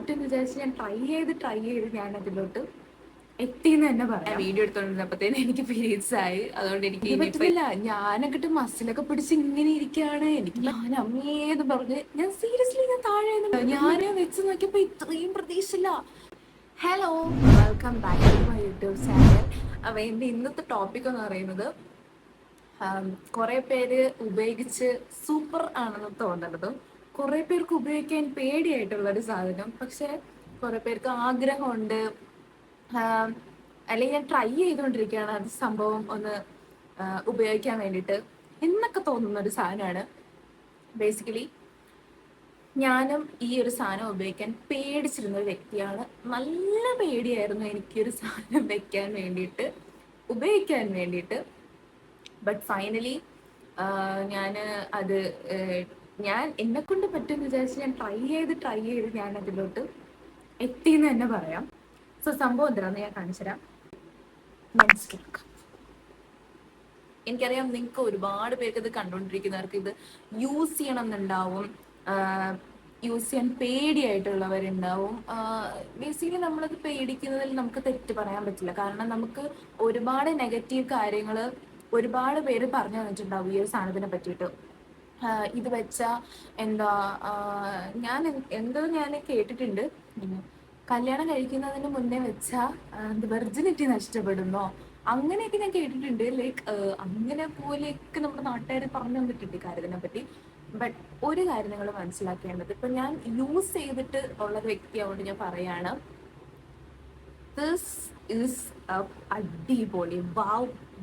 പറ്റുമെന്ന് വിചാരിച്ച് ഞാൻ ട്രൈ ചെയ്ത് ഞാൻ അതിലോട്ട് എത്തിന്ന് തന്നെ പറയാം. വീഡിയോ എടുത്തോണ്ടിരുന്നപ്പോഴത്തേന് എനിക്ക് പീരീഡ്സ് ആയി. അതുകൊണ്ട് എനിക്ക് പറ്റുന്നില്ല. ഞാനൊക്കെ മസിലൊക്കെ പിടിച്ച് ഇങ്ങനെ ഇരിക്കുകയാണ്. എനിക്ക് ഞാൻ അമ്മേന്ന് പറഞ്ഞ് ഞാൻ സീരിയസ്ലി ഞാൻ താഴെ ഞാൻ വെച്ച് നോക്കിയപ്പോ ഇത്രയും പ്രതീക്ഷയില്ല. Hello, welcome back to my YouTube channel. അപ്പൊ എന്റെ ഇന്നത്തെ ടോപ്പിക് എന്ന് പറയുന്നത് കുറെ പേര് ഉപയോഗിച്ച് സൂപ്പർ ആണെന്ന് തോന്നുന്നതും കുറെ പേർക്ക് ഉപയോഗിക്കാൻ പേടിയായിട്ടുള്ള ഒരു സാധനം, പക്ഷെ കുറെ പേർക്ക് ആഗ്രഹമുണ്ട്, അല്ലെങ്കിൽ ഞാൻ ട്രൈ ചെയ്തുകൊണ്ടിരിക്കുകയാണ് അത് സംഭവം ഒന്ന് ഉപയോഗിക്കാൻ വേണ്ടിയിട്ട് എന്നൊക്കെ തോന്നുന്ന ഒരു സാധനമാണ്. ബേസിക്കലി ഞാനും ഈ ഒരു സാധനം ഉപയോഗിക്കാൻ പേടിച്ചിരുന്ന ഒരു വ്യക്തിയാണ്. നല്ല പേടിയായിരുന്നു എനിക്കൊരു സാധനം ഉപയോഗിക്കാൻ വേണ്ടിയിട്ട്. ബട്ട് ഫൈനലി ഞാൻ അത് ഞാൻ എന്നെ കൊണ്ട് പറ്റുമെന്ന് വിചാരിച്ച് ഞാൻ ട്രൈ ചെയ്ത് ഞാൻ അതിലോട്ട് എത്തിയെന്ന് തന്നെ പറയാം. സോ സംഭവം എന്താണെന്ന് ഞാൻ കാണിച്ചുതരാം. Menstrual cup. എനിക്കറിയാം നിങ്ങൾക്ക് ഒരുപാട് പേർക്ക് ഇത് കണ്ടുകൊണ്ടിരിക്കുന്നവർക്ക് ഇത് യൂസ് ചെയ്യണം എന്നുണ്ടാവും, യൂസ് ചെയ്യാൻ പേടിയായിട്ടുള്ളവരുണ്ടാവും. ബേസിക്കലി നമ്മളത് പേടിക്കുന്നതിൽ നമുക്ക് തെറ്റ് പറയാൻ പറ്റില്ല. കാരണം നമുക്ക് ഒരുപാട് നെഗറ്റീവ് കാര്യങ്ങൾ ഒരുപാട് പേര് പറഞ്ഞു തന്നിട്ടുണ്ടാവും ഈ ഒരു സാധനത്തിനെ പറ്റിയിട്ട്. ഇത് വെച്ചാ എന്താ, ഞാൻ കേട്ടിട്ടുണ്ട്, കല്യാണം കഴിക്കുന്നതിന് മുന്നേ വെച്ചാൽ വെർജിനിറ്റി നഷ്ടപ്പെടുന്നോ അങ്ങനെയൊക്കെ ഞാൻ കേട്ടിട്ടുണ്ട്. ലൈക്ക് അങ്ങനെ പോലെയൊക്കെ നമ്മുടെ നാട്ടുകാർ പറഞ്ഞു തന്നിട്ടുണ്ട് കാര്യത്തിനെ പറ്റി. ബട്ട് ഒരു കാര്യം നിങ്ങൾ മനസ്സിലാക്കേണ്ടത്, ഇപ്പൊ ഞാൻ യൂസ് ചെയ്തിട്ട് ഉള്ള വ്യക്തിയാവുകൊണ്ട് ഞാൻ പറയാണ്, ദിസ് ഈസ് അടിപൊളി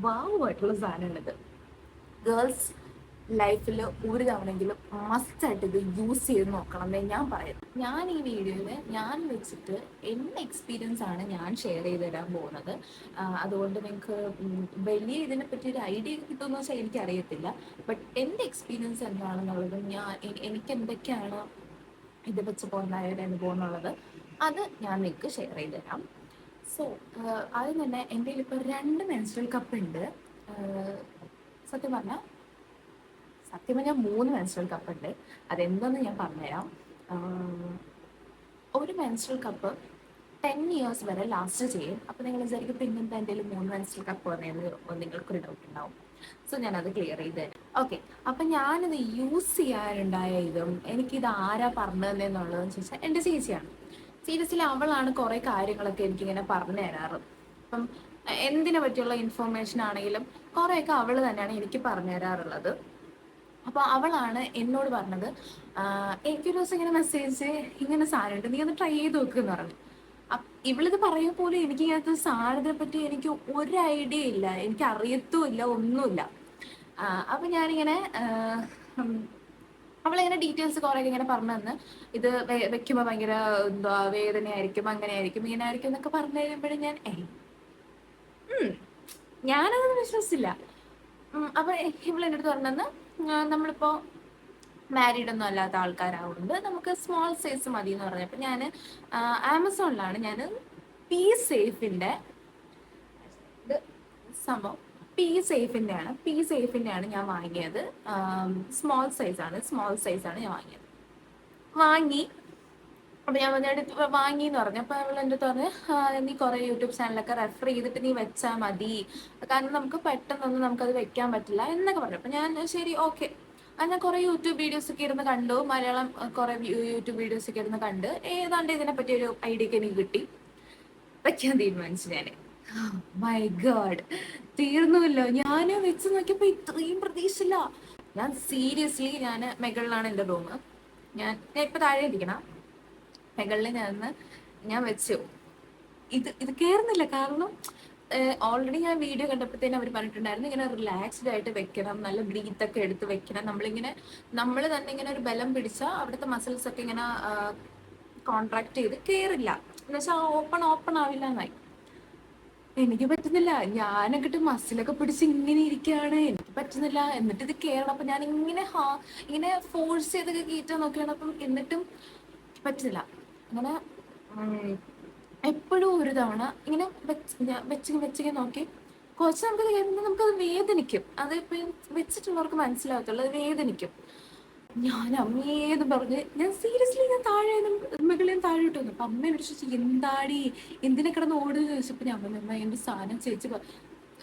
വാവ് ആയിട്ടുള്ള സാധനമാണിത്. ഗേൾസ് ലൈഫിൽ ഒരു തവണെങ്കിലും മസ്റ്റായിട്ട് ഇത് യൂസ് ചെയ്ത് നോക്കണം എന്നേ ഞാൻ പറയുന്നത്. ഞാൻ ഈ വീഡിയോയിൽ ഞാൻ വെച്ചിട്ട് എൻ്റെ എക്സ്പീരിയൻസ് ആണ് ഞാൻ ഷെയർ ചെയ്ത് തരാൻ പോകുന്നത്. അതുകൊണ്ട് നിങ്ങൾക്ക് വലിയ ഇതിനെപ്പറ്റി ഒരു ഐഡിയ കിട്ടുമെന്ന് വെച്ചാൽ എനിക്കറിയത്തില്ല. ബട്ട് എൻ്റെ എക്സ്പീരിയൻസ് എന്താണെന്നുള്ളത് എനിക്ക് എന്തൊക്കെയാണ് ഇത് വെച്ച് പോകുന്ന ഒരു അനുഭവം എന്നുള്ളത് അത് ഞാൻ നിങ്ങൾക്ക് ഷെയർ ചെയ്ത് തരാം. സോ ആദ്യം തന്നെ എൻ്റെ കയ്യിൽ ഇപ്പോൾ 2 മെൻസ്ട്രൽ കപ്പ് ഉണ്ട്. സത്യം പറഞ്ഞാൽ 3 മെൻസ്ട്രൽ കപ്പ് ഉണ്ട്. അതെന്തെന്ന് ഞാൻ പറഞ്ഞുതരാം. ഒരു മെൻസ്ട്രൽ കപ്പ് 10 years വരെ ലാസ്റ്റ് ചെയ്യും. അപ്പോൾ നിങ്ങൾ വിചാരിക്കും പിന്നെന്താ എൻ്റെ 3 മെൻസ്ട്രൽ കപ്പ് വന്നതെന്ന് നിങ്ങൾക്കൊരു ഡൗട്ട് ഉണ്ടാവും. സോ ഞാനത് ക്ലിയർ ചെയ്ത് തരാം. ഓക്കെ, അപ്പം ഞാനിത് യൂസ് ചെയ്യാനുണ്ടായ എനിക്കിത് ആരാ പറഞ്ഞതെന്നുള്ളതെന്ന് ചോദിച്ചാൽ എൻ്റെ ചേച്ചിയാണ്. സീരിയസ്ലി അവളാണ് കുറേ കാര്യങ്ങളൊക്കെ എനിക്കിങ്ങനെ പറഞ്ഞു തരാറ്. അപ്പം എന്തിനെ പറ്റിയുള്ള ഇൻഫോർമേഷൻ ആണെങ്കിലും കുറേയൊക്കെ അവൾ തന്നെയാണ് എനിക്ക് പറഞ്ഞു തരാറുള്ളത്. അപ്പോൾ അവളാണ് എന്നോട് പറഞ്ഞത്, എനിക്കൊരു ദിവസം ഇങ്ങനെ മെസ്സേജ് ഇങ്ങനെ സാധനമുണ്ട്, നീ അത് ട്രൈ ചെയ്ത് നോക്കുമെന്ന് പറഞ്ഞു. ഇവളിത് പറയുക പോലും എനിക്ക് ഇങ്ങനത്തെ സാധനത്തിനെ പറ്റി എനിക്ക് ഒരു ഐഡിയ ഇല്ല, എനിക്ക് അറിയത്തുമില്ല, ഒന്നുമില്ല. അപ്പം ഞാനിങ്ങനെ അവളിങ്ങനെ ഡീറ്റെയിൽസ് കുറേയൊക്കെ ഇങ്ങനെ പറഞ്ഞു തന്ന്, ഇത് വെക്കുമ്പോൾ ഭയങ്കര എന്താ വേദനയായിരിക്കും, അങ്ങനെ ആയിരിക്കും, ഇങ്ങനെ ആയിരിക്കും എന്നൊക്കെ പറഞ്ഞു കഴിയുമ്പോഴും ഞാനതൊന്നും വിശ്വസിച്ചില്ല. അപ്പൊ ഇവളെൻ്റെ അടുത്ത് പറഞ്ഞെന്ന്, നമ്മളിപ്പോ മാരീഡ് ഒന്നും അല്ലാത്ത ആൾക്കാരാവുന്നുണ്ട്, നമുക്ക് സ്മോൾ സൈസ് മതി എന്ന് പറഞ്ഞപ്പോൾ ഞാൻ ആമസോണിലാണ് ഞാൻ പി സേഫിൻ്റെ സംഭവം പി സേഫിൻ്റെ ആണ് ഞാൻ വാങ്ങിയത്. സ്മോൾ സൈസാണ് ഞാൻ വാങ്ങി. അപ്പൊ ഞാൻ വാങ്ങി എന്ന് പറഞ്ഞു. അപ്പൊ അവൾ എൻ്റെ അടുത്ത് പറഞ്ഞ്, നീ കുറെ യൂട്യൂബ് ചാനലൊക്കെ റെഫർ ചെയ്തിട്ട് നീ വെച്ചാൽ മതി, കാരണം നമുക്ക് പെട്ടെന്നൊന്നും നമുക്കത് വെക്കാൻ പറ്റില്ല എന്നൊക്കെ പറഞ്ഞു. അപ്പൊ ഞാൻ ശരി ഓക്കെ. ഞാൻ കുറെ യൂട്യൂബ് വീഡിയോസ് ഒക്കെ ഇരുന്ന് കണ്ടു, മലയാളം കുറെ യൂട്യൂബ് വീഡിയോസ് ഒക്കെ ഇരുന്ന് കണ്ട് ഏതാണ്ട് ഇതിനെ പറ്റി ഒരു ഐഡിയ ഒക്കെ എനിക്ക് കിട്ടി. വെക്കാൻ തീരുമാനിച്ചു ഞാൻ. മൈ ഗോഡ്, തീർന്നുവല്ലോ. ഞാൻ വെച്ച് നോക്കിയപ്പോ ഇത്രയും പ്രതീക്ഷയില്ല. ഞാൻ സീരിയസ്ലി മെഗളിലാണ് എൻ്റെ റൂം. ഞാൻ ഇപ്പൊ താഴെ ഇരിക്കണം, മുകളിൽ ഞാൻ വെച്ചു. ഇത് കയറുന്നില്ല. കാരണം ഓൾറെഡി ഞാൻ വീഡിയോ കണ്ടപ്പോഴത്തേനും അവർ പറഞ്ഞിട്ടുണ്ടായിരുന്നു ഇങ്ങനെ റിലാക്സ്ഡ് ആയിട്ട് വെക്കണം, നല്ല ബ്രീത്ത് ഒക്കെ എടുത്ത് വെക്കണം. നമ്മൾ തന്നെ ഇങ്ങനെ ഒരു ബലം പിടിച്ചാൽ അവിടുത്തെ മസിൽസ് ഒക്കെ ഇങ്ങനെ കോൺട്രാക്ട് ചെയ്ത് കയറില്ല, എന്നുവെച്ചാൽ ഓപ്പൺ ആവില്ല എന്നായി. എനിക്ക് പറ്റുന്നില്ല. ഞാനൊക്കെ മസിലൊക്കെ പിടിച്ച് ഇങ്ങനെ ഇരിക്കുകയാണ്, എനിക്ക് പറ്റുന്നില്ല. എന്നിട്ട് ഇത് കയറണം. അപ്പൊ ഞാൻ ഇങ്ങനെ ഫോഴ്സ് ചെയ്തൊക്കെ കയറ്റാൻ നോക്കുകയാണ്. അപ്പം എന്നിട്ടും പറ്റുന്നില്ല. അങ്ങനെ എപ്പോഴും ഒരു തവണ ഇങ്ങനെ വെച്ച് നോക്കി കുറച്ച് നമുക്കത് കഴിയുമ്പോൾ നമുക്കത് വേദനിക്കും. അത് ഇപ്പം വെച്ചിട്ടുള്ളവർക്ക് മനസ്സിലാകത്തുള്ളൂ, അത് വേദനിക്കും. ഞാൻ അമ്മേന്ന് പറഞ്ഞ് ഞാൻ സീരിയസ്ലി ഞാൻ താഴെ മകളെയും താഴെ ഇട്ടു വന്നു. അപ്പൊ അമ്മ എന്നോട് ചോദിച്ചു എന്താടി എന്തിനെ കിടന്ന് ഓടുന്നു ചോദിച്ചപ്പോ ഞാൻ പറഞ്ഞു അമ്മ എന്റെ സാധനം ചേച്ചി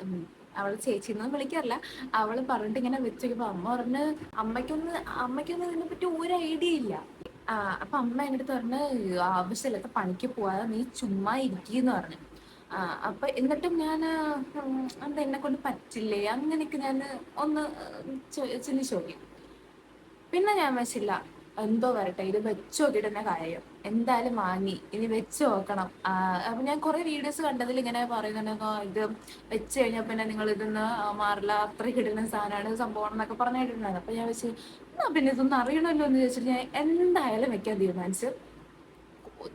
ഉം, അവള് ചേച്ചിന്നൊന്നും വിളിക്കാറില്ല. അവള് പറഞ്ഞിട്ട് ഇങ്ങനെ വെച്ചോക്കിയപ്പോ അമ്മ പറഞ്ഞ് അമ്മയ്ക്കൊന്നും ഇതിനെപ്പറ്റി ഒരു ഐഡിയ ഇല്ല. അപ്പൊ അമ്മ എൻ്റെ അടുത്ത് പറഞ്ഞ് ആവശ്യമില്ലാത്ത പണിക്ക് പോവാതെ നീ ചുമ്മാ ഇരിക്കുന്നു പറഞ്ഞു. അപ്പൊ എന്നിട്ടും ഞാൻ എന്താ എന്നെ കൊണ്ട് പറ്റില്ലേ അങ്ങനെയൊക്കെ ഞാൻ ഒന്ന് ചിന്തിച്ചു നോക്കി. പിന്നെ ഞാൻ വെച്ചില്ല, എന്തോ വരട്ടെ, ഇത് വെച്ച് നോക്കിയിട്ട് കാര്യം എന്തായാലും വാങ്ങി ഇനി വെച്ച് നോക്കണം. അപ്പൊ ഞാൻ കുറെ വീഡിയോസ് കണ്ടതിൽ ഇങ്ങനെ പറയുന്നുണ്ടെന്നോ ഇത് വെച്ച് കഴിഞ്ഞാൽ പിന്നെ നിങ്ങൾ ഇതൊന്ന് മാറില്ല, അത്ര കിടുന്ന സാധനമാണ് സംഭവം എന്നൊക്കെ പറഞ്ഞിട്ടുണ്ടായിരുന്നു. അപ്പൊ ഞാൻ വെച്ച് എന്നാ പിന്നെ ഇതൊന്നും അറിയണമല്ലോ എന്ന് ചോദിച്ചിട്ട് ഞാൻ എന്തായാലും വെക്കാൻ തീരുമാനിച്ചു.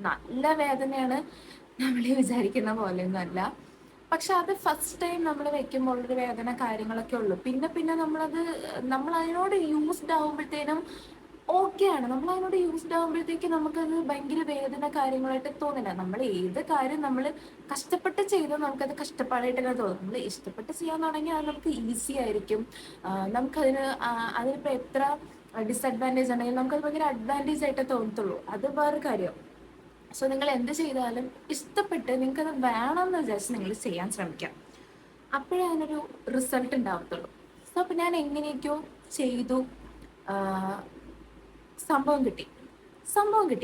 നല്ല വേദനയാണ്, നമ്മൾ വിചാരിക്കുന്ന പോലെയൊന്നും അല്ല. പക്ഷെ അത് ഫസ്റ്റ് ടൈം നമ്മൾ വെക്കുമ്പോൾ ഒരു വേദന കാര്യങ്ങളൊക്കെ ഉള്ളു. പിന്നെ പിന്നെ നമ്മൾ അതിനോട് യൂസ്ഡ് ആകുമ്പോഴത്തേനും ഓക്കെയാണ്. നമ്മൾ അതിനോട് യൂസ്ഡ് ആകുമ്പോഴത്തേക്ക് നമുക്കത് ഭയങ്കര വേദന കാര്യങ്ങളായിട്ട് തോന്നില്ല. നമ്മൾ ഏത് കാര്യം നമ്മൾ കഷ്ടപ്പെട്ട് ചെയ്താൽ നമുക്കത് കഷ്ടപ്പാടായിട്ട് തന്നെ തോന്നും. നമ്മൾ ഇഷ്ടപ്പെട്ട് ചെയ്യാൻ തുടങ്ങിയാൽ അത് നമുക്ക് ഈസി ആയിരിക്കും. അതിനിപ്പോൾ എത്ര ഡിസഡ്വാൻറ്റേജ് ഉണ്ടെങ്കിൽ നമുക്കത് ഭയങ്കര അഡ്വാൻറ്റേജ് ആയിട്ട് തോന്നത്തുള്ളൂ. അത് വേറെ കാര്യം. സോ നിങ്ങൾ എന്ത് ചെയ്താലും ഇഷ്ടപ്പെട്ട് നിങ്ങൾക്കത് വേണമെന്ന് വിചാരിച്ച് നിങ്ങൾ ചെയ്യാൻ ശ്രമിക്കാം. അപ്പോഴേ അതിനൊരു റിസൾട്ട് ഉണ്ടാവത്തുള്ളൂ. സോ അപ്പം ഞാൻ എങ്ങനെയൊക്കെയോ ചെയ്തു, സംഭവം കിട്ടി.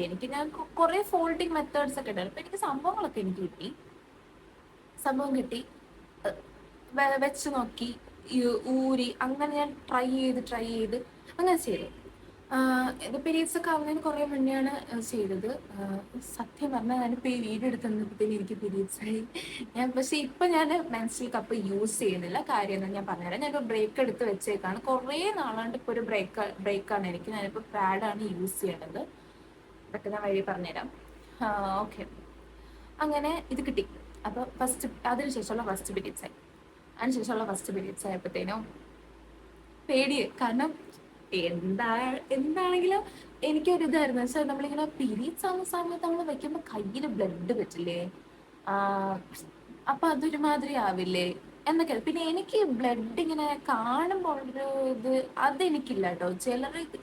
എനിക്ക് ഞാൻ കുറേ ഫോൾഡിങ് മെത്തേഡ്സ് ഒക്കെ ഉണ്ടായിരുന്നു. അപ്പം എനിക്ക് സംഭവങ്ങളൊക്കെ എനിക്ക് കിട്ടി. സംഭവം കിട്ടി, വെച്ച് നോക്കി, ഊരി, അങ്ങനെ ഞാൻ ട്രൈ ചെയ്ത് അങ്ങനെ ചെയ്തു. ഇത് പീരീഡ്സ് ഒക്കെ ആവുന്നതിന് കുറേ മുന്നെയാണ് ചെയ്തത്. സത്യം പറഞ്ഞാൽ ഞാനിപ്പോൾ ഈ വീഡിയോ എടുത്ത് തന്നപ്പോഴത്തേക്കും എനിക്ക് പീരീഡ്സ് ആയി. പക്ഷേ ഇപ്പം ഞാൻ മെൻസ്ട്രൽ കപ്പ് യൂസ് ചെയ്യുന്നില്ല. കാര്യം എന്ന് ഞാൻ പറഞ്ഞുതരാം. ഞാനിപ്പോൾ ബ്രേക്ക് എടുത്ത് വെച്ചേക്കാണ്. കുറേ നാളാണ്ട് ഇപ്പോൾ ഒരു ബ്രേക്കാണ് എനിക്ക്. ഞാനിപ്പോൾ പാഡാണ് യൂസ് ചെയ്യണത്. പെട്ടെന്ന് വഴി പറഞ്ഞുതരാം. ഓക്കെ, അങ്ങനെ ഇത് കിട്ടി. അപ്പോൾ അതിനുശേഷമുള്ള ഫസ്റ്റ് പീരീഡ്സ് ആയി. ഫസ്റ്റ് പീരീഡ്സ് ആയപ്പോഴത്തേനും പേടിയെ, കാരണം എന്താണെങ്കിലും എനിക്കൊരു ഇതായിരുന്നു വെച്ചാൽ നമ്മളിങ്ങനെ പീരീഡ്സ് ആവുന്ന സമയത്ത് നമ്മൾ വെക്കുമ്പോൾ കയ്യിൽ ബ്ലഡ് പറ്റില്ലേ, അപ്പൊ അതൊരുമാതിരി ആവില്ലേ എന്നൊക്കെ. പിന്നെ എനിക്ക് ബ്ലഡ് ഇങ്ങനെ കാണുമ്പോൾ ഒരു ഇത് അതെനിക്കില്ല കേട്ടോ.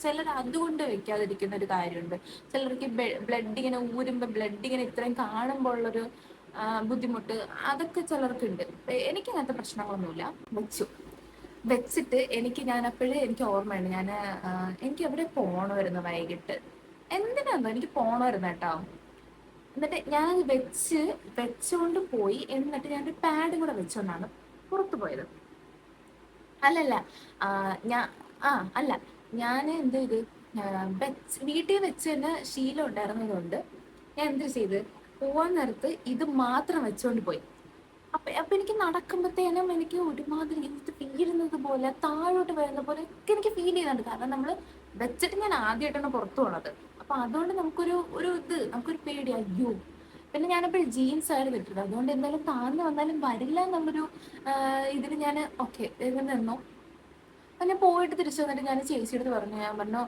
ചിലർ അതുകൊണ്ട് വെക്കാതിരിക്കുന്ന ഒരു കാര്യമുണ്ട്. ചിലർക്ക് ബ്ലഡ് ഇങ്ങനെ ഊരുമ്പോൾ ബ്ലഡ് ഇങ്ങനെ ഇത്രയും കാണുമ്പോൾ ഉള്ളൊരു ബുദ്ധിമുട്ട് അതൊക്കെ ചിലർക്കുണ്ട്. എനിക്ക് അങ്ങനത്തെ പ്രശ്നങ്ങളൊന്നുമില്ല. വെച്ചിട്ട് എനിക്ക് ഓർമ്മയുണ്ട്, എനിക്ക് എവിടെ പോകണമായിരുന്നു വൈകിട്ട്, എന്തിനാന്നോ എനിക്ക് പോകണമായിരുന്നു കേട്ടോ. എന്നിട്ട് ഞാനത് വെച്ചുകൊണ്ട് പോയി. എന്നിട്ട് ഞാനൊരു പാഡും കൂടെ വെച്ചുകൊണ്ടാണ് പുറത്തു പോയത്. അല്ലല്ല ഞാൻ അല്ല ഞാൻ എന്ത് ചെയ്ത്, വീട്ടിൽ വെച്ച് തന്നെ ശീലം ഉണ്ടായിരുന്നതുകൊണ്ട് ഞാൻ എന്ത് ചെയ്ത്, പോവാൻ നേരത്ത് ഇത് മാത്രം വെച്ചുകൊണ്ട് പോയി. അപ്പൊ എനിക്ക് നടക്കുമ്പോഴത്തേനും എനിക്ക് ഒരുമാതിരി എനിക്ക് ഫീൽ പോലെ താഴോട്ട് വരുന്ന പോലെ ഒക്കെ എനിക്ക് ഫീൽ ചെയ്യുന്നുണ്ട്. കാരണം നമ്മൾ വെച്ചിട്ട് ഞാൻ ആദ്യമായിട്ടാണ് പുറത്തു പോണത്. അപ്പൊ അതുകൊണ്ട് നമുക്കൊരു പേടി, അയ്യോ. പിന്നെ ഞാനിപ്പോൾ ജീൻസ് ആയിരുന്നു ഇട്ടത്, അതുകൊണ്ട് എന്തായാലും താഴ്ന്നു വന്നാലും വരില്ല എന്നുള്ളൊരു ഇതിന് ഞാൻ ഓക്കെ നിന്നു. അപ്പൊ ഞാൻ പോയിട്ട് തിരിച്ചു വന്നിട്ട് ഞാൻ ചേച്ചിയെടുത്ത് പറഞ്ഞു. ഞാൻ പറഞ്ഞു,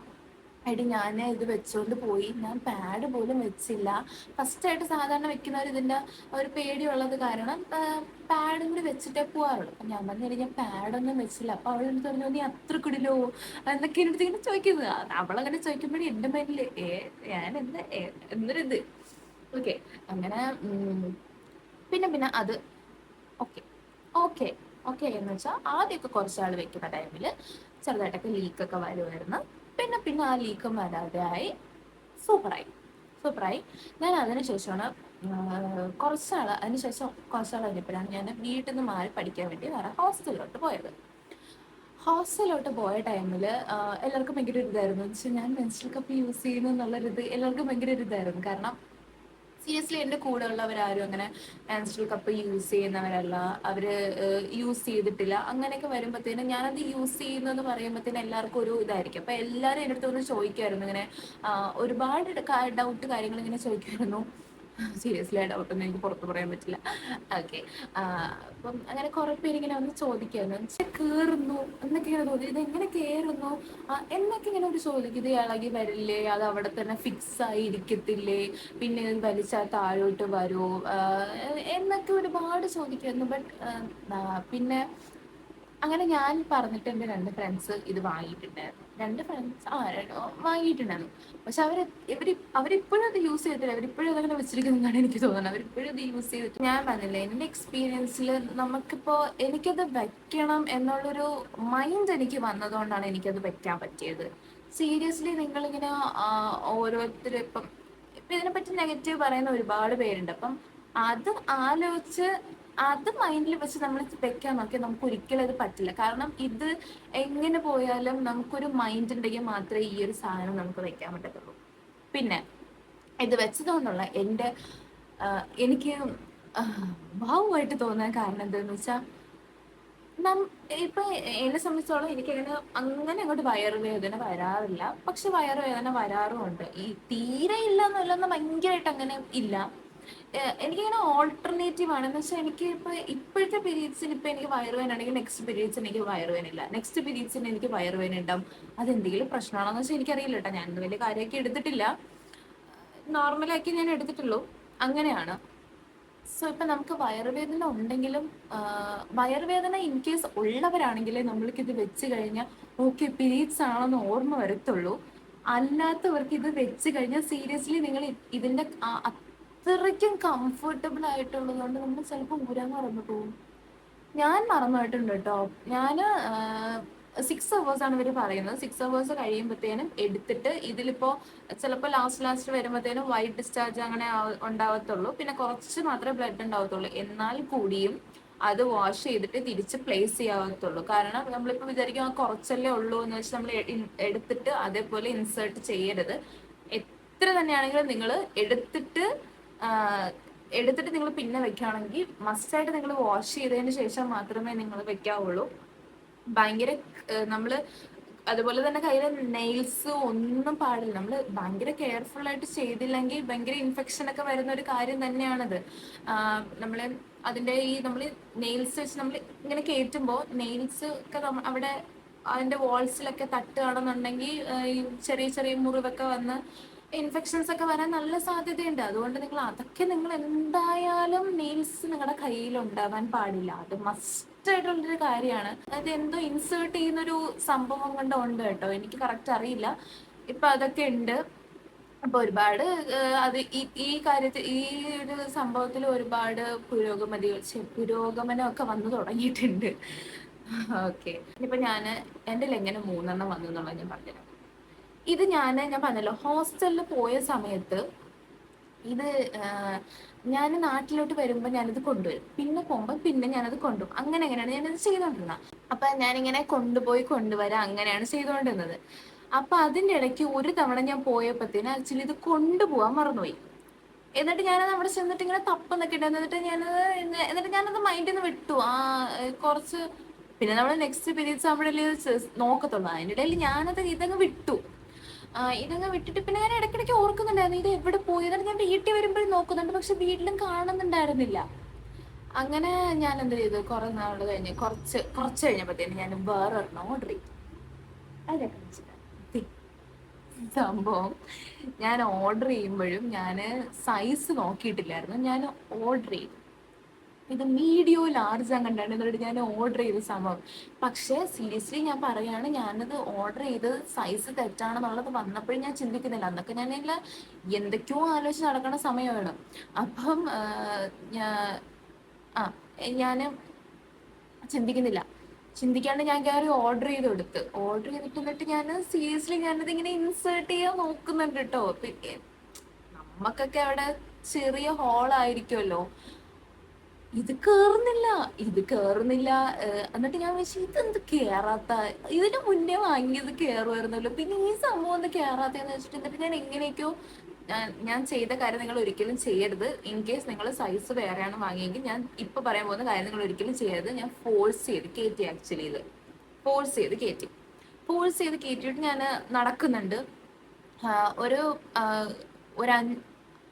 എടി ഞാൻ ഇത് വെച്ചുകൊണ്ട് പോയി, ഞാൻ പാഡ് പോലും വെച്ചില്ല. ഫസ്റ്റായിട്ട് സാധാരണ വെക്കുന്നവർ ഇതിൻ്റെ ഒരു പേടിയുള്ളത് കാരണം പാഡും കൂടി വെച്ചിട്ടേ പോകാറുള്ളൂ. അപ്പം ഞാൻ പറഞ്ഞു, ഞാൻ പാഡൊന്നും വെച്ചില്ല. അപ്പോൾ അവൾ എടുത്ത് പറഞ്ഞു, നീ അത്ര കുടിലോ എന്നൊക്കെ എൻ്റെ അടുത്ത് ഇങ്ങനെ ചോദിക്കുന്നത്. അവളങ്ങനെ ചോദിക്കുമ്പോഴേ എൻ്റെ മൈൻഡിൽ ഞാൻ എന്തൊരിത്. ഓക്കെ, അങ്ങനെ പിന്നെ അത് ഓക്കെ ഓക്കെ ഓക്കെ എന്ന് വെച്ചാൽ ആദ്യമൊക്കെ കുറച്ചാൾ വെക്കുന്ന ടൈമിൽ ചെറുതായിട്ടൊക്കെ ലീക്കൊക്കെ വരുമായിരുന്നു. പിന്നെ ആ ലീക്കും വരാതെ ആയി, സൂപ്പറായി. ഞാൻ അതിനുശേഷമാണ് കുറച്ചാൾ കഴിഞ്ഞപ്പോഴാണ് ഞാൻ വീട്ടിൽ നിന്ന് മാറി പഠിക്കാൻ വേണ്ടി വേറെ ഹോസ്റ്റലിലോട്ട് പോയ ടൈമിൽ എല്ലാവർക്കും ഭയങ്കര ഒരു ഇതായിരുന്നു. എന്ന് വെച്ചാൽ ഞാൻ മെൻസ്ട്രൽ കപ്പ് യൂസ് ചെയ്യുന്നു എന്നുള്ളൊരിത് എല്ലാവർക്കും ഭയങ്കര ഒരു ഇതായിരുന്നു. കാരണം സീരിയസ്ലി എൻ്റെ കൂടെ ഉള്ളവരാരും അങ്ങനെ മെൻസ്ട്രൽ കപ്പ് യൂസ് ചെയ്യുന്നവരല്ല, അവര് യൂസ് ചെയ്തിട്ടില്ല. അങ്ങനെയൊക്കെ വരുമ്പോഴത്തേനും ഞാനത് യൂസ് ചെയ്യുന്നതെന്ന് പറയുമ്പോഴത്തേനും എല്ലാവർക്കും ഒരു ഇതായിരിക്കും. അപ്പൊ എല്ലാവരും എൻ്റെ അടുത്ത് ഒന്ന് ചോദിക്കുമായിരുന്നു ഇങ്ങനെ, ഒരുപാട് ഡൗട്ട് കാര്യങ്ങൾ ഇങ്ങനെ ചോദിക്കുമായിരുന്നു. സീരിയസ്ലി ആ ഡൗട്ടൊന്നും എനിക്ക് പുറത്ത് പറയാൻ പറ്റില്ല. ഓക്കെ, അപ്പം അങ്ങനെ കുറെ പേര് ഇങ്ങനെ ഒന്ന് ചോദിക്കായിരുന്നു, കേറുന്നു എന്നൊക്കെ ഇങ്ങനെ തോന്നി, ഇതെങ്ങനെ കേറുന്നു എന്നൊക്കെ ഇങ്ങനെ ഒരു ചോദിക്കും. ഇത് ഇളകി വരില്ലേ, അത് അവിടെ തന്നെ ഫിക്സ് ആയി ഇരിക്കത്തില്ലേ, പിന്നെ ഇത് വലിച്ചാൽ താഴോട്ട് വരുമോ എന്നൊക്കെ ഒരുപാട് ചോദിക്കുമായിരുന്നു. ബട്ട് പിന്നെ അങ്ങനെ ഞാൻ പറഞ്ഞിട്ട് എൻ്റെ രണ്ട് ഫ്രണ്ട്സ് ഇത് വാങ്ങിയിട്ടുണ്ടായിരുന്നു. രണ്ട് ഫ്രണ്ട്സ് വാങ്ങിയിട്ടുണ്ടായിരുന്നു. പക്ഷെ അവരിപ്പോഴും അത് യൂസ് ചെയ്തിട്ടില്ല. അവരിപ്പോഴും അതങ്ങനെ വെച്ചിരിക്കുന്നതാണ് എനിക്ക് തോന്നുന്നത്. അവരിപ്പോഴും അത് യൂസ് ചെയ്തിട്ട്, ഞാൻ പറഞ്ഞില്ലേ എൻ്റെ എക്സ്പീരിയൻസിൽ നമുക്കിപ്പോൾ എനിക്കത് വെക്കണം എന്നുള്ളൊരു മൈൻഡ് എനിക്ക് വന്നതുകൊണ്ടാണ് എനിക്കത് വെക്കാൻ പറ്റിയത്. സീരിയസ്ലി നിങ്ങളിങ്ങനെ ഓരോരുത്തർ ഇപ്പം ഇതിനെപ്പറ്റി നെഗറ്റീവ് പറയുന്ന ഒരുപാട് പേരുണ്ട്. അപ്പം അത് ആലോചിച്ച് അത് മൈൻഡിൽ വെച്ച് നമ്മൾ വെക്കാൻ നോക്കിയാൽ നമുക്ക് ഒരിക്കലും അത് പറ്റില്ല. കാരണം ഇത് എങ്ങനെ പോയാലും നമുക്കൊരു മൈൻഡ് ഉണ്ടെങ്കിൽ മാത്രമേ ഈ ഒരു സാധനം നമുക്ക് വെക്കാൻ പറ്റത്തുള്ളൂ. പിന്നെ ഇത് വെച്ചതുകൊണ്ടുള്ള എനിക്ക് ഭാവമായിട്ട് തോന്നാൻ കാരണം എന്താണെന്ന് വെച്ചാൽ, ഇപ്പൊ എന്നെ സംബന്ധിച്ചോളം എനിക്കങ്ങനെ അങ്ങനെ അങ്ങോട്ട് വയറുവേദന വരാറില്ല. പക്ഷെ വയറുവേദന വരാറുമുണ്ട്. ഈ തീരെ ഇല്ല എന്നല്ല, ഭയങ്കരമായിട്ട് അങ്ങനെ ഇല്ല. എനിക്കിങ്ങനെ ഓൾട്ടർനേറ്റീവ് ആണ്. എന്ന് വെച്ചാൽ എനിക്ക് ഇപ്പോഴത്തെ പീരീഡ്സിന് ഇപ്പൊ എനിക്ക് വയറുവേദന ആണെങ്കിൽ നെക്സ്റ്റ് പീരീഡ്സിന് എനിക്ക് വയറുവേദന ഇല്ല, നെക്സ്റ്റ് പീരീഡ്സിന് എനിക്ക് വയറുവേദന ഉണ്ടാവും. അതെന്തെങ്കിലും പ്രശ്നമാണോന്ന് വെച്ചാൽ എനിക്കറിയില്ല കേട്ടോ. ഞാൻ വലിയ കാര്യമൊക്കെ എടുത്തിട്ടില്ല, നോർമലാക്കി ഞാൻ എടുത്തിട്ടുള്ളൂ. അങ്ങനെയാണ്. സോ ഇപ്പൊ നമുക്ക് വയറുവേദന ഉണ്ടെങ്കിലും, വയറുവേദന ഇൻ കേസ് ഉള്ളവരാണെങ്കിലേ നമ്മൾക്ക് ഇത് വെച്ച് കഴിഞ്ഞാൽ ഓക്കെ പീരീഡ്സ് ആണെന്ന് ഓർമ്മ വരത്തുള്ളൂ. അല്ലാത്തവർക്ക് ഇത് വെച്ച് കഴിഞ്ഞാൽ സീരിയസ്ലി നിങ്ങൾ ഇതിന്റെ അത്രയ്ക്കും കംഫർട്ടബിൾ ആയിട്ടുള്ളത് കൊണ്ട് നമ്മൾ ചിലപ്പോൾ ഊരാൻ മറന്നു പോകും. ഞാൻ മറന്നുപോയിട്ടുണ്ട് കേട്ടോ. ഞാൻ 6 hours ആണ് ഇവർ പറയുന്നത്. 6 hours കഴിയുമ്പോഴത്തേനും എടുത്തിട്ട് ഇതിലിപ്പോ ചിലപ്പോൾ ലാസ്റ്റ് വരുമ്പോഴത്തേനും വൈറ്റ് ഡിസ്ചാർജ് അങ്ങനെ ഉണ്ടാവത്തുള്ളൂ. പിന്നെ കുറച്ച് മാത്രമേ ബ്ലഡ് ഉണ്ടാവത്തുള്ളൂ. എന്നാൽ കൂടിയും അത് വാഷ് ചെയ്തിട്ട് തിരിച്ച് പ്ലേസ് ചെയ്യാവത്തുള്ളൂ. കാരണം നമ്മളിപ്പോൾ വിചാരിക്കും കുറച്ചല്ലേ ഉള്ളൂ എന്ന് വെച്ച് നമ്മൾ എടുത്തിട്ട് അതേപോലെ ഇൻസേർട്ട് ചെയ്യരുത്. എത്ര തന്നെയാണെങ്കിലും നിങ്ങൾ എടുത്തിട്ട് നിങ്ങൾ പിന്നെ വെക്കുകയാണെങ്കിൽ മസ്റ്റായിട്ട് നിങ്ങൾ വാഷ് ചെയ്തതിന് ശേഷം മാത്രമേ നിങ്ങൾ വെക്കാവുള്ളൂ. ഭയങ്കര നമ്മള് അതുപോലെ തന്നെ കയ്യിലെ നെയിൽസ് ഒന്നും പാടില്ല. നമ്മൾ ഭയങ്കര കെയർഫുൾ ആയിട്ട് ചെയ്തില്ലെങ്കിൽ ഭയങ്കര ഇൻഫെക്ഷൻ ഒക്കെ വരുന്ന ഒരു കാര്യം തന്നെയാണത്. നമ്മള് അതിന്റെ നമ്മൾ നെയിൽസ് വെച്ച് നമ്മൾ ഇങ്ങനെ കയറ്റുമ്പോൾ നെയിൽസ് ഒക്കെ അവിടെ അതിന്റെ വാൾസിലൊക്കെ തട്ടുകയാണെന്നുണ്ടെങ്കിൽ ഈ ചെറിയ ചെറിയ മുറിവൊക്കെ വന്ന് ഇൻഫെക്ഷൻസ് ഒക്കെ വരാൻ നല്ല സാധ്യതയുണ്ട്. അതുകൊണ്ട് നിങ്ങൾ എന്തായാലും നെയിൽസ് നിങ്ങളുടെ കയ്യിൽ ഉണ്ടാവാൻ പാടില്ല. അത് മസ്റ്റ് ആയിട്ടുള്ളൊരു കാര്യമാണ്. അത് എന്തോ ഇൻസേർട്ട് ചെയ്യുന്നൊരു സംഭവം കൊണ്ട് ഉണ്ട് കേട്ടോ, എനിക്ക് കറക്റ്റ് അറിയില്ല. ഇപ്പൊ അതൊക്കെ ഉണ്ട്. അപ്പൊ ഒരുപാട് അത് ഈ കാര്യത്തിൽ ഈ ഒരു സംഭവത്തിൽ ഒരുപാട് പുരോഗമനമൊക്കെ വന്നു തുടങ്ങിയിട്ടുണ്ട്. ഓക്കെ, ഇനിയിപ്പൊ എൻ്റെ എങ്ങനെ 3 വന്നു എന്നുള്ളത് ഞാൻ പറഞ്ഞുതരാം. ഇത് ഞാൻ പറഞ്ഞല്ലോ, ഹോസ്റ്റലിൽ പോയ സമയത്ത് ഇത് ഞാൻ നാട്ടിലോട്ട് വരുമ്പോൾ ഞാനിത് കൊണ്ടുവരും, പിന്നെ പോകുമ്പോൾ പിന്നെ ഞാനത് കൊണ്ടുപോകും. അങ്ങനെയാണ് ഞാനിത് ചെയ്തോണ്ടിരുന്നത്. അപ്പൊ ഞാനിങ്ങനെ കൊണ്ടുവരാം, അങ്ങനെയാണ് ചെയ്തുകൊണ്ടിരുന്നത്. അപ്പൊ അതിൻ്റെ ഇടയ്ക്ക് ഒരു തവണ ഞാൻ പോയപ്പോഴത്തേന് ആക്ച്വലി ഇത് കൊണ്ടുപോകാൻ മറന്നുപോയി. എന്നിട്ട് ഞാനത് അവിടെ ചെന്നിട്ട് ഇങ്ങനെ തപ്പെന്നൊക്കെ ഉണ്ടായിരുന്നു. എന്നിട്ട് ഞാനത് മൈൻഡിൽ നിന്ന് വിട്ടു. കുറച്ച് പിന്നെ നമ്മൾ നെക്സ്റ്റ് പീരീഡ്സ് അവിടെ നോക്കത്തുള്ളൂ. അതിൻ്റെ ഇടയിൽ ഇതങ്ങ് വിട്ടിട്ട് പിന്നെ ഞാൻ ഇടയ്ക്കിടയ്ക്ക് ഓർക്കുന്നുണ്ടായിരുന്നു ഇത് എവിടെ പോയി. എന്നിട്ട് ഞാൻ വീട്ടിൽ വരുമ്പോഴും നോക്കുന്നുണ്ട്, പക്ഷെ വീട്ടിലും കാണുന്നുണ്ടായിരുന്നില്ല. അങ്ങനെ ഞാൻ എന്ത് ചെയ്തു, കുറെ നാൾ കഴിഞ്ഞ് കുറച്ച് കഴിഞ്ഞപ്പോഴത്തേന് ഞാൻ വേറൊരെണ്ണം ഓർഡർ ചെയ്തു. അതൊക്കെ സംഭവം ഞാൻ ഓർഡർ ചെയ്യുമ്പോഴും ഞാൻ സൈസ് നോക്കിയിട്ടില്ലായിരുന്നു. ഞാൻ ഓർഡർ ചെയ്തു, ഇത് മീഡിയോ ലാർജ് കണ്ടാണ്. എന്നിട്ട് ഞാൻ ഓർഡർ ചെയ്ത സംഭവം. പക്ഷെ സീരിയസ്ലി ഞാൻ പറയാണ്, ഞാനത് ഓർഡർ ചെയ്ത് സൈസ് തെറ്റാണെന്നുള്ളത് വന്നപ്പോഴും ഞാൻ ചിന്തിക്കുന്നില്ല. അന്നൊക്കെ ഞാനില്ല എന്തൊക്കെയോ ആലോചിച്ച് നടക്കുന്ന സമയമാണ്. അപ്പം ഞാൻ ചിന്തിക്കാണ്ട് ഞാൻ കയറി ഓർഡർ ചെയ്തിട്ട് എന്നിട്ട് ഞാൻ സീരിയസ്ലി ഞാനത് ഇങ്ങനെ ഇൻസേർട്ട് ചെയ്യാൻ നോക്കുന്നുണ്ട് കേട്ടോ. നമുക്കൊക്കെ അവിടെ ചെറിയ ഹോളായിരിക്കുമല്ലോ, ഇത് കേറുന്നില്ല. എന്നിട്ട് ഞാൻ വെച്ച് ഇതെന്ത് കേറാത്ത, ഇതിന് മുന്നേ വാങ്ങിയത് കേറുമായിരുന്നല്ലോ, പിന്നെ ഈ സംഭവം ഒന്ന് കേറാത്തന്ന് വെച്ചിട്ട് എന്നിട്ട് ഞാൻ എങ്ങനെയൊക്കെയോ ഞാൻ ചെയ്ത കാര്യം നിങ്ങൾ ഒരിക്കലും ചെയ്യരുത്. ഇൻ കേസ് നിങ്ങൾ സൈസ് വേറെയാണ് വാങ്ങിയെങ്കിൽ ഞാൻ ഇപ്പൊ പറയാൻ പോകുന്ന കാര്യം നിങ്ങൾ ഒരിക്കലും ചെയ്യരുത്. ഞാൻ ഫോഴ്സ് ചെയ്ത് കയറ്റിയിട്ട് ഞാൻ നടക്കുന്നുണ്ട്. ഒരു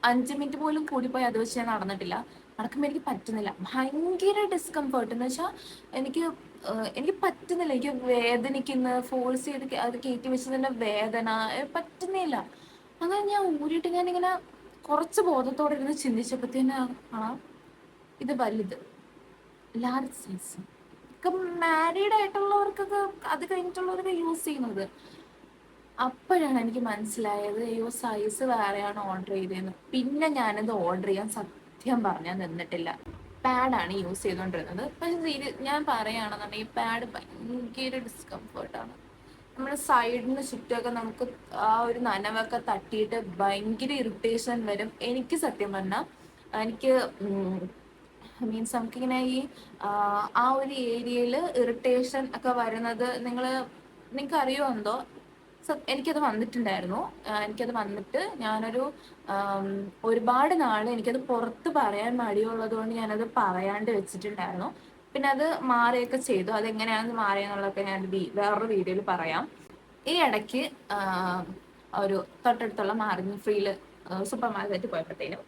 5 മിനിറ്റ് പോലും കൂടിപ്പോയി അത് വെച്ച് ഞാൻ നടന്നിട്ടില്ല. നടക്കുമ്പോൾ എനിക്ക് പറ്റുന്നില്ല, ഭയങ്കര ഡിസ്കംഫേർട്ട്. എന്ന് വെച്ചാൽ എനിക്ക് പറ്റുന്നില്ല, എനിക്ക് വേദനിക്കുന്ന, ഫോഴ്സ് ചെയ്ത് അത് കയറ്റി വെച്ചതിന്റെ വേദന പറ്റുന്നില്ല. അങ്ങനെ ഞാൻ ഊരിയിട്ട് ഞാനിങ്ങനെ കുറച്ച് ബോധത്തോടെ ഇരുന്ന് ചിന്തിച്ചപ്പോഴത്തേന് ഇത് വലുത് ലാർജ് സൈസ്. ഒക്കെ മാരീഡ് ആയിട്ടുള്ളവർക്കൊക്കെ അത് കഴിഞ്ഞിട്ടുള്ളവരൊക്കെ യൂസ് ചെയ്യുന്നത്. അപ്പോഴാണ് എനിക്ക് മനസ്സിലായത് അയ്യോ സൈസ് വേറെയാണ് ഓർഡർ ചെയ്തതെന്ന്. പിന്നെ ഞാനത് ഓർഡർ ചെയ്യാൻ സത്യം പറഞ്ഞാൽ നിന്നിട്ടില്ല. പാഡാണ് യൂസ് ചെയ്തുകൊണ്ടിരുന്നത്. പക്ഷെ ഞാൻ പറയുകയാണെന്നുണ്ടെങ്കിൽ പാഡ് ഭയങ്കര ഡിസ്കംഫേർട്ടാണ്. നമ്മുടെ സൈഡിന് ചുറ്റുമൊക്കെ നമുക്ക് ആ ഒരു നനവൊക്കെ തട്ടിയിട്ട് ഭയങ്കര ഇറിറ്റേഷൻ വരും. എനിക്ക് സത്യം പറഞ്ഞാൽ എനിക്ക് മീൻസ് നമുക്കിങ്ങനെ ഈ ആ ഒരു ഏരിയയിൽ ഇറിറ്റേഷൻ ഒക്കെ വരുന്നത് നിങ്ങൾക്ക് അറിയുമോ എന്തോ. എനിക്കത് വന്നിട്ടുണ്ടായിരുന്നു. എനിക്കത് വന്നിട്ട് ഞാനൊരു ഒരുപാട് നാൾ എനിക്കത് പുറത്ത് പറയാൻ മടിയുള്ളത് കൊണ്ട് ഞാനത് പറയാണ്ട് വെച്ചിട്ടുണ്ടായിരുന്നു. പിന്നെ അത് മാറുകയൊക്കെ ചെയ്തു. അതെങ്ങനെയാണെന്ന് മാറിയെന്നുള്ളതൊക്കെ ഞാൻ വേറൊരു വീഡിയോയിൽ പറയാം. ഈ ഇടയ്ക്ക് ഒരു തൊട്ടടുത്തുള്ള മാർജിൻ ഫ്രീയിൽ സൂപ്പർ മാർക്കറ്റിൽ പോയപ്പോഴത്തേനും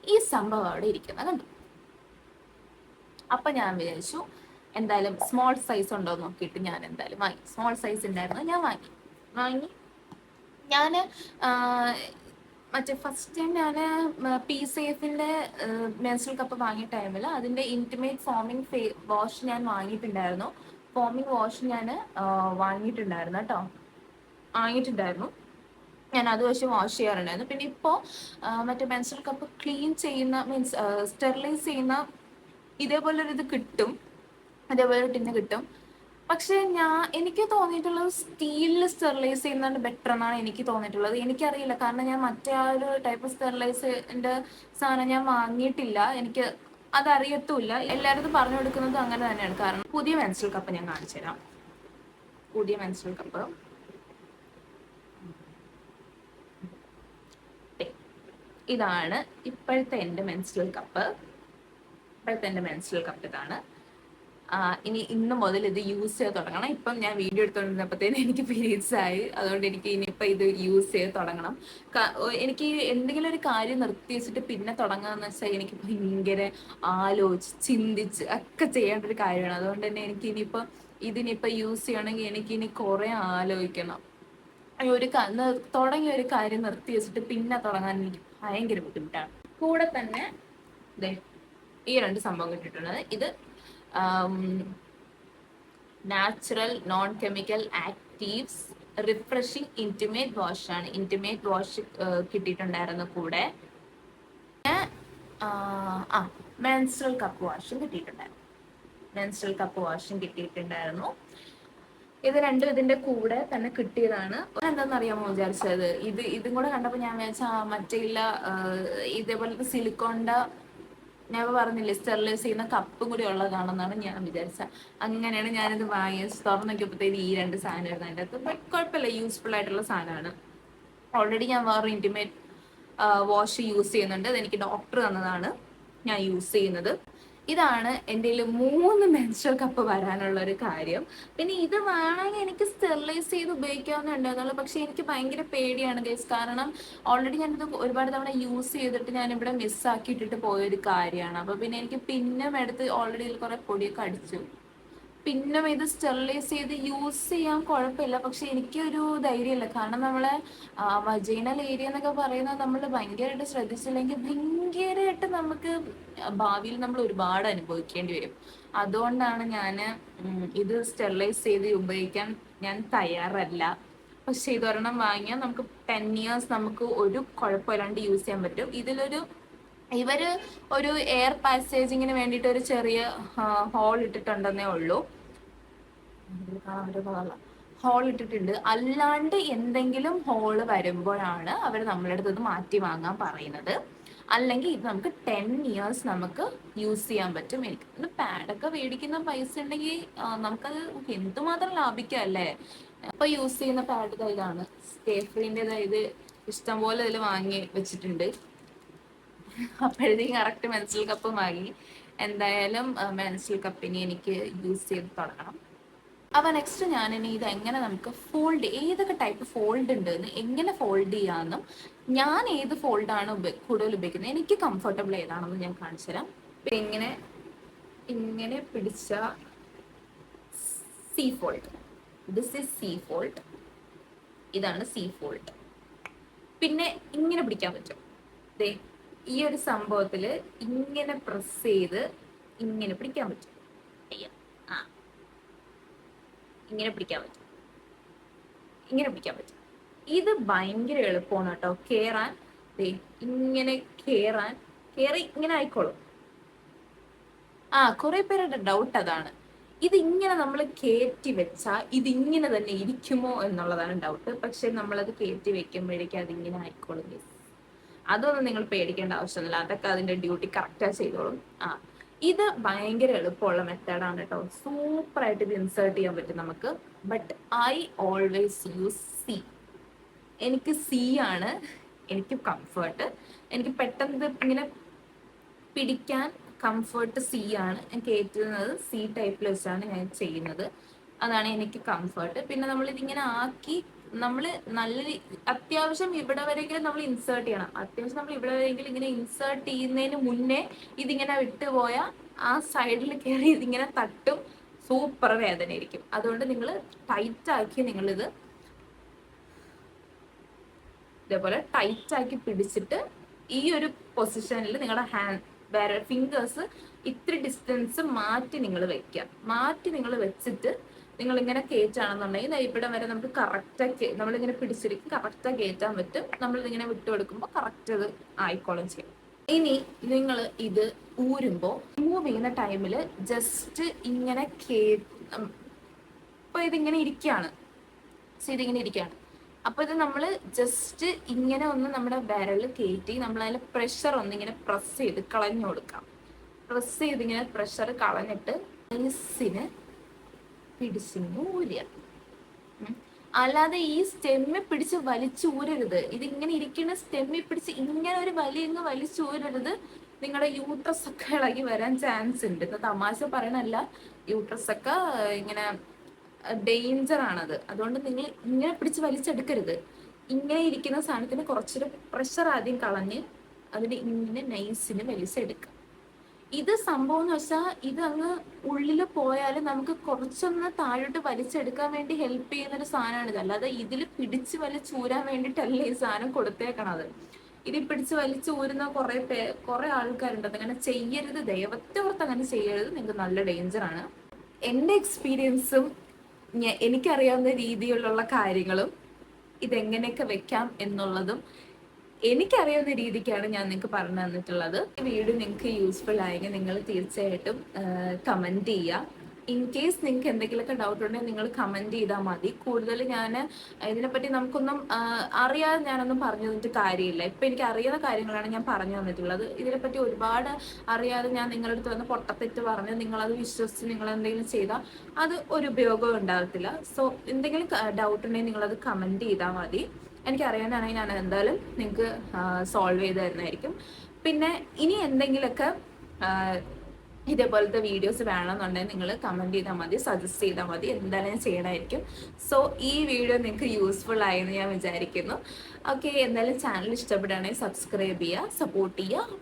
ഈ സംഭവം അവിടെ ഇരിക്കുന്നത് കണ്ടു. അപ്പം ഞാൻ വിചാരിച്ചു എന്തായാലും സ്മോൾ സൈസ് ഉണ്ടോ എന്ന് നോക്കിയിട്ട് ഞാൻ എന്തായാലും വാങ്ങി. സ്മോൾ സൈസ് ഉണ്ടായിരുന്നു, ഞാൻ വാങ്ങി. ഞാൻ മറ്റേ ഫസ്റ്റ് ടൈം ഞാൻ പി സേഫിൻ്റെ മെൻസ്ട്രൽ കപ്പ് വാങ്ങിയ ടൈമിൽ അതിൻ്റെ ഇൻറ്റിമേറ്റ് ഫോമിങ് വാഷ് ഞാൻ വാങ്ങിയിട്ടുണ്ടായിരുന്നു. ഫോമിങ് വാഷ് ഞാൻ വാങ്ങിയിട്ടുണ്ടായിരുന്നു കേട്ടോ. ഞാൻ അത് വെച്ച് വാഷ് ചെയ്യാറുണ്ടായിരുന്നു. പിന്നെ ഇപ്പോൾ മറ്റേ മെൻസ്ട്രൽ കപ്പ് ക്ലീൻ ചെയ്യുന്ന മീൻസ് സ്റ്റെറിലൈസ് ചെയ്യുന്ന ഇതേപോലൊരിത് കിട്ടും, അതേപോലെ ടിന്ന് കിട്ടും. പക്ഷെ എനിക്ക് തോന്നിയിട്ടുള്ളത് സ്റ്റീലിൽ സ്റ്റെറിലൈസ് ചെയ്യുന്നതാണ് ബെറ്റർ എന്നാണ് എനിക്ക് തോന്നിയിട്ടുള്ളത്. എനിക്കറിയില്ല, കാരണം ഞാൻ മറ്റേ ആ ഒരു ടൈപ്പ് സ്റ്റെറിലൈസിൻ്റെ സാധനം ഞാൻ വാങ്ങിയിട്ടില്ല. എനിക്ക് അതറിയത്തുമില്ല. എല്ലാവരും പറഞ്ഞു കൊടുക്കുന്നത് അങ്ങനെ തന്നെയാണ്. കാരണം പുതിയ മെൻസ്ട്രൽ കപ്പ് ഞാൻ കാണിച്ചു തരാം. പുതിയ മെൻസ്ട്രൽ കപ്പ് ഇതാണ്. ഇപ്പോഴത്തെ എൻ്റെ മെൻസ്ട്രൽ കപ്പ് ഇതാണ്. ഇന്ന് മുതൽ ഇത് യൂസ് ചെയ്ത് തുടങ്ങണം. ഇപ്പം ഞാൻ വീഡിയോ എടുത്തുകൊണ്ടിരുന്നപ്പോഴത്തേനും എനിക്ക് പീരീഡ്സ് ആയി. അതുകൊണ്ട് എനിക്ക് ഇനിയിപ്പോൾ ഇത് യൂസ് ചെയ്ത് തുടങ്ങണം. എനിക്ക് എന്തെങ്കിലും ഒരു കാര്യം നിർത്തി വെച്ചിട്ട് പിന്നെ തുടങ്ങാന്ന് വെച്ചാൽ എനിക്ക് ഭയങ്കര ആലോചിച്ച് ചിന്തിച്ച് ഒക്കെ ചെയ്യേണ്ട ഒരു കാര്യമാണ്. അതുകൊണ്ട് തന്നെ എനിക്ക് ഇതിനിപ്പോൾ യൂസ് ചെയ്യണമെങ്കിൽ എനിക്കിനി കുറേ ആലോചിക്കണം. തുടങ്ങിയ ഒരു കാര്യം നിർത്തി വെച്ചിട്ട് പിന്നെ തുടങ്ങാൻ എനിക്ക് ഭയങ്കര ബുദ്ധിമുട്ടാണ്. കൂടെ തന്നെ ഈ 2 സംഭവം കിട്ടിയിട്ടുള്ളത്. ഇത് natural non chemical actives refreshing intimate wash ആണ്. ഇന്റിമേറ്റ് വാഷ് കിട്ടിയിട്ടുണ്ടായിരുന്നു. കൂടെ മെൻസ്ട്രൽ കപ്പ് വാഷും കിട്ടിയിട്ടുണ്ടായിരുന്നു. ഇത് രണ്ടും ഇതിന്റെ കൂടെ തന്നെ കിട്ടിയതാണ്. എന്താണെന്ന് അറിയാമോ വിചാരിച്ചത്, ഇതും കൂടെ കണ്ടപ്പോൾ ഞാൻ വിചാരിച്ച മറ്റേ ഇതേപോലത്തെ സിലിക്കോണിന്റെ ഞാൻ പറഞ്ഞില്ലേ സ്റ്റെറിലൈസ് ചെയ്യുന്ന കപ്പും കൂടി ഉള്ളതാണെന്നാണ് ഞാൻ വിചാരിച്ചത്. അങ്ങനെയാണ് ഞാനിത് വാങ്ങിയത്. തുറന്നൊക്കെപ്പോഴത്തേക്ക് ഈ 2 സാധനമായിരുന്നു അതിൻ്റെ അകത്ത്. ബട്ട് കുഴപ്പമില്ല, യൂസ്ഫുൾ ആയിട്ടുള്ള സാധനമാണ്. ഓൾറെഡി ഞാൻ വേറെ ഇന്റിമേറ്റ് വാഷ് യൂസ് ചെയ്യുന്നുണ്ട്. അതെനിക്ക് ഡോക്ടർ തന്നതാണ് ഞാൻ യൂസ് ചെയ്യുന്നത്. ഇതാണ് എൻ്റെ 3 മെൻസ്ട്രൽ കപ്പ് വരാനുള്ള ഒരു കാര്യം. പിന്നെ ഇത് വേണമെങ്കിൽ എനിക്ക് സ്റ്റെറിലൈസ് ചെയ്ത് ഉപയോഗിക്കാവുന്നുണ്ടായിരുന്നുള്ളൂ. പക്ഷെ എനിക്ക് ഭയങ്കര പേടിയാണ് ഗൈസ്. കാരണം ഓൾറെഡി ഞാനിത് ഒരുപാട് തവണ യൂസ് ചെയ്തിട്ട് ഞാനിവിടെ മിസ്സാക്കിയിട്ടിട്ട് പോയൊരു കാര്യമാണ്. അപ്പോൾ പിന്നെ എനിക്ക് പിന്നെ എടുത്ത് ഓൾറെഡി ഇതിൽ കുറേ പൊടിയൊക്കെ അടിച്ചു. പിന്നെ ഇത് സ്റ്റെറിലൈസ് ചെയ്ത് യൂസ് ചെയ്യാൻ കുഴപ്പമില്ല. പക്ഷെ എനിക്കൊരു ധൈര്യമില്ല. കാരണം നമ്മളെ വജൈനൽ ഏരിയ എന്നൊക്കെ പറയുന്നത് നമ്മൾ ഭയങ്കരമായിട്ട് ശ്രദ്ധിച്ചില്ലെങ്കിൽ ഭയങ്കരമായിട്ട് നമുക്ക് ഭാവിയിൽ നമ്മൾ ഒരുപാട് അനുഭവിക്കേണ്ടി വരും. അതുകൊണ്ടാണ് ഞാൻ ഇത് സ്റ്റെറിലൈസ് ചെയ്ത് ഉപയോഗിക്കാൻ ഞാൻ തയ്യാറല്ല. പക്ഷെ ഇതൊരെണ്ണം വാങ്ങിയാൽ നമുക്ക് 10 years നമുക്ക് ഒരു കുഴപ്പമില്ലാണ്ട് യൂസ് ചെയ്യാൻ പറ്റും. ഇവര് ഒരു എയർ പാസേജിങ്ങിന് വേണ്ടിയിട്ട് ഒരു ചെറിയ ഹോൾ ഇട്ടിട്ടുണ്ടെന്നേ ഉള്ളൂ. ഹോൾ ഇട്ടിട്ടുണ്ട്. അല്ലാണ്ട് എന്തെങ്കിലും ഹോള് വരുമ്പോഴാണ് അവർ നമ്മളെ അടുത്ത് ഇത് മാറ്റി വാങ്ങാൻ പറയുന്നത്. അല്ലെങ്കിൽ ഇത് നമുക്ക് 10 years നമുക്ക് യൂസ് ചെയ്യാൻ പറ്റും. എനിക്ക് പാഡൊക്കെ മേടിക്കുന്ന പൈസ ഉണ്ടെങ്കിൽ നമുക്കത് എന്തുമാത്രം ലാഭിക്കാം അല്ലേ. ഇപ്പൊ യൂസ് ചെയ്യുന്ന പാഡ് ഇതാണ് സ്റ്റേഫ്രീൻ്റെ. ഇത് ഇഷ്ടംപോലെ ഇതിൽ വാങ്ങി വെച്ചിട്ടുണ്ട്. അപ്പോഴത്തേക്കും കറക്റ്റ് മെൻസ്ട്രൽ കപ്പ് വാങ്ങി. എന്തായാലും മെൻസ്ട്രൽ കപ്പിന് എനിക്ക് യൂസ് ചെയ്ത് തുടങ്ങണം. അപ്പോൾ നെക്സ്റ്റ് ഞാനിനി ഇത് എങ്ങനെ നമുക്ക് ഏതൊക്കെ ടൈപ്പ് ഫോൾഡ് ഉണ്ട് എന്ന് എങ്ങനെ ഫോൾഡ് ചെയ്യാമെന്നും ഞാൻ ഏത് ഫോൾഡാണ് കൂടുതൽ ഉപയോഗിക്കുന്നത്, എനിക്ക് കംഫർട്ടബിൾ ഏതാണെന്ന് ഞാൻ കാണിച്ചു തരാം. ഇങ്ങനെ പിടിച്ച C fold, this is C fold, ഇതാണ് സി ഫോൾഡ്. പിന്നെ ഇങ്ങനെ പിടിക്കാൻ പറ്റും. ഈ ഒരു സംഭവത്തിൽ ഇങ്ങനെ പ്രസ് ചെയ്ത് ഇങ്ങനെ പിടിക്കാൻ പറ്റും. ചെയ്യാം. ആ ഇങ്ങനെ പിടിക്കാൻ പറ്റും, ഇങ്ങനെ പിടിക്കാൻ പറ്റും. ഇത് ഭയങ്കര എളുപ്പമാണ് കേട്ടോ കേറാൻ. ഇങ്ങനെ കേറാൻ, കേറി ഇങ്ങനെ ആയിക്കോളും. കുറെ പേരുടെ ഡൗട്ട് അതാണ്, ഇതിങ്ങനെ നമ്മൾ കയറ്റി വെച്ചാൽ ഇതിങ്ങനെ തന്നെ ഇരിക്കുമോ എന്നുള്ളതാണ് ഡൗട്ട്. പക്ഷെ നമ്മളത് കയറ്റി വെക്കുമ്പോഴേക്കും അതിങ്ങനെ ആയിക്കോളും. അതൊന്നും നിങ്ങൾ പേടിക്കേണ്ട ആവശ്യമൊന്നുമില്ല, അതൊക്കെ അതിന്റെ ഡ്യൂട്ടി കറക്റ്റാ ചെയ്തോളും. ഇത് ഭയങ്കര എളുപ്പമുള്ള മെത്തേഡാണ് കേട്ടോ. സൂപ്പറായിട്ട് ഇത് ഇൻസേർട്ട് ചെയ്യാൻ പറ്റും നമുക്ക്. But I always use C. എനിക്ക് സി ആണ് എനിക്ക് കംഫർട്ട്. എനിക്ക് പെട്ടെന്ന് ഇങ്ങനെ പിടിക്കാൻ കംഫർട്ട് സി ആണ്. ഞാൻ കയറ്റുന്നത് സി ടൈപ്പിൽ വെച്ചാണ് ഞാൻ ചെയ്യുന്നത്. അതാണ് എനിക്ക് കംഫർട്ട്. പിന്നെ നമ്മൾ ഇതിങ്ങനെ ആക്കി നമ്മൾ നല്ല അത്യാവശ്യം ഇവിടെ വരെയെങ്കിലും നമ്മൾ ഇൻസേർട്ട് ചെയ്യണം. അത്യാവശ്യം നമ്മൾ ഇവിടെ വരെയെങ്കിലും ഇങ്ങനെ ഇൻസേർട്ട് ചെയ്യുന്നതിന് മുന്നേ ഇതിങ്ങനെ വിട്ടുപോയാൽ ആ സൈഡിൽ കയറി ഇതിങ്ങനെ തട്ടും, സൂപ്പർ വേദനയായിരിക്കും. അതുകൊണ്ട് നിങ്ങൾ ടൈറ്റ് ആക്കി നിങ്ങളിത് ഇതേപോലെ ടൈറ്റ് ആക്കി പിടിച്ചിട്ട് ഈ ഒരു പൊസിഷനിൽ നിങ്ങളുടെ വേറെ ഫിംഗേഴ്സ് ഇത്തിരി ഡിസ്റ്റൻസ് മാറ്റി നിങ്ങൾ വെക്കുക. മാറ്റി നിങ്ങൾ വെച്ചിട്ട് നിങ്ങൾ ഇങ്ങനെ കയറ്റാണെന്നുണ്ടെങ്കിൽ ഇവിടെ വരെ നമുക്ക് കറക്റ്റ് നമ്മളിങ്ങനെ പിടിച്ചിരിക്കും, കറക്റ്റാ കയറ്റാൻ പറ്റും. നമ്മളിതിങ്ങനെ വിട്ടുകൊടുക്കുമ്പോൾ കറക്റ്റ് അത് ആയിക്കോളും ചെയ്യും. ഇനി നിങ്ങൾ ഇത് ഊരുമ്പോൾ മൂവ് ചെയ്യുന്ന ടൈമിൽ ജസ്റ്റ് ഇങ്ങനെ ഇപ്പൊ ഇതിങ്ങനെ ഇരിക്കുകയാണ്, ഇതിങ്ങനെ ഇരിക്കുകയാണ്. അപ്പൊ ഇത് നമ്മൾ ജസ്റ്റ് ഇങ്ങനെ ഒന്ന് നമ്മുടെ വിരൽ കയറ്റി നമ്മൾ അതിൽ പ്രഷർ ഒന്നിങ്ങനെ പ്രസ് ചെയ്ത് കളഞ്ഞു കൊടുക്കാം. പ്രസ് ചെയ്ത് ഇങ്ങനെ പ്രഷർ കളഞ്ഞിട്ട് ഐസിന് പിടിച്ചിങ്ങനെ ഊരുക. അല്ലാതെ ഈ സ്റ്റെമ്മി പിടിച്ച് വലിച്ചു ഊരരുത്. ഇതിങ്ങനെ ഇരിക്കുന്ന സ്റ്റെമ്മി പിടിച്ച് ഇങ്ങനെ ഒരു വലിയ വലിച്ചു ഊരരുത്. നിങ്ങളുടെ യൂട്രസ് ഒക്കെ ഇളകി വരാൻ ചാൻസ് ഉണ്ട്. ഇത് തമാശ പറയണല്ല, യൂട്രസ് ഒക്കെ ഇങ്ങനെ ഡേഞ്ചർ ആണത്. അതുകൊണ്ട് നിങ്ങൾ ഇങ്ങനെ പിടിച്ച് വലിച്ചെടുക്കരുത്. ഇങ്ങനെ ഇരിക്കുന്ന സാധനത്തിന് കുറച്ചൊരു പ്രഷർ ആദ്യം കളഞ്ഞ് അതിന് ഇങ്ങനെ നൈസിന് വലിച്ചെടുക്കുക. ഇത് സംഭവം എന്ന് വെച്ചാൽ ഇത് അങ്ങ് ഉള്ളിൽ പോയാലും നമുക്ക് കുറച്ചൊന്ന് താഴോട്ട് വലിച്ചെടുക്കാൻ വേണ്ടി ഹെൽപ്പ് ചെയ്യുന്നൊരു സാധനമാണ് ഇത്. അല്ലാതെ ഇതിൽ പിടിച്ച് വലിച്ചൂരാൻ വേണ്ടിയിട്ടല്ല ഈ സാധനം കൊടുത്തേക്കണത്. ഇത് പിടിച്ച് വലിച്ചൂരുന്ന കുറെ ആൾക്കാരുണ്ട്. അങ്ങനെ ചെയ്യരുത്, ദൈവത്തെ ഓർത്ത് അങ്ങനെ ചെയ്യരുത്. നിങ്ങൾക്ക് നല്ല ഡേഞ്ചറാണ്. എൻ്റെ എക്സ്പീരിയൻസും എനിക്കറിയാവുന്ന രീതിയിലുള്ള കാര്യങ്ങളും ഇതെങ്ങനെയൊക്കെ വെക്കാം എന്നുള്ളതും എനിക്കറിയാവുന്ന രീതിക്കാണ് ഞാൻ നിങ്ങൾക്ക് പറഞ്ഞു തന്നിട്ടുള്ളത്. ഈ വീഡിയോ നിങ്ങൾക്ക് യൂസ്ഫുൾ ആയെങ്കിൽ നിങ്ങൾ തീർച്ചയായിട്ടും കമൻറ്റ് ചെയ്യുക. ഇൻ കേസ് നിങ്ങൾക്ക് എന്തെങ്കിലുമൊക്കെ ഡൗട്ട് ഉണ്ടെങ്കിൽ നിങ്ങൾ കമൻറ്റ് ചെയ്താൽ മതി. കൂടുതൽ ഞാൻ ഇതിനെപ്പറ്റി നമുക്കൊന്നും അറിയാതെ ഞാനൊന്നും പറഞ്ഞു തന്നിട്ട് കാര്യമില്ല. ഇപ്പം എനിക്ക് അറിയുന്ന കാര്യങ്ങളാണ് ഞാൻ പറഞ്ഞു തന്നിട്ടുള്ളത്. ഇതിനെപ്പറ്റി ഒരുപാട് അറിയാതെ ഞാൻ നിങ്ങളുടെ അടുത്ത് വന്ന് പൊട്ടത്തെറ്റ് പറഞ്ഞ് നിങ്ങളത് വിശ്വസിച്ച് നിങ്ങൾ എന്തെങ്കിലും ചെയ്താൽ അത് ഒരു ഉപയോഗവും ഉണ്ടാകത്തില്ല. സോ എന്തെങ്കിലും ഡൗട്ട് ഉണ്ടെങ്കിൽ നിങ്ങളത് കമൻറ്റ് ചെയ്താൽ മതി. എനിക്കറിയാനാണെങ്കിൽ ഞാൻ എന്തായാലും നിങ്ങൾക്ക് സോൾവ് ചെയ്ത് തരുന്നതായിരിക്കും. പിന്നെ ഇനി എന്തെങ്കിലുമൊക്കെ ഇതേപോലത്തെ വീഡിയോസ് വേണമെന്നുണ്ടെങ്കിൽ നിങ്ങൾ കമൻറ്റ് ചെയ്താൽ മതി, സജസ്റ്റ് ചെയ്താൽ മതി, എന്തായാലും ഞാൻ ചെയ്യണമായിരിക്കും. സോ ഈ വീഡിയോ നിങ്ങൾക്ക് യൂസ്ഫുൾ ആയെന്ന് ഞാൻ വിചാരിക്കുന്നു. ഓക്കെ, എന്തായാലും ചാനൽ ഇഷ്ടപ്പെടുകയാണെങ്കിൽ സബ്സ്ക്രൈബ് ചെയ്യുക, സപ്പോർട്ട് ചെയ്യുക.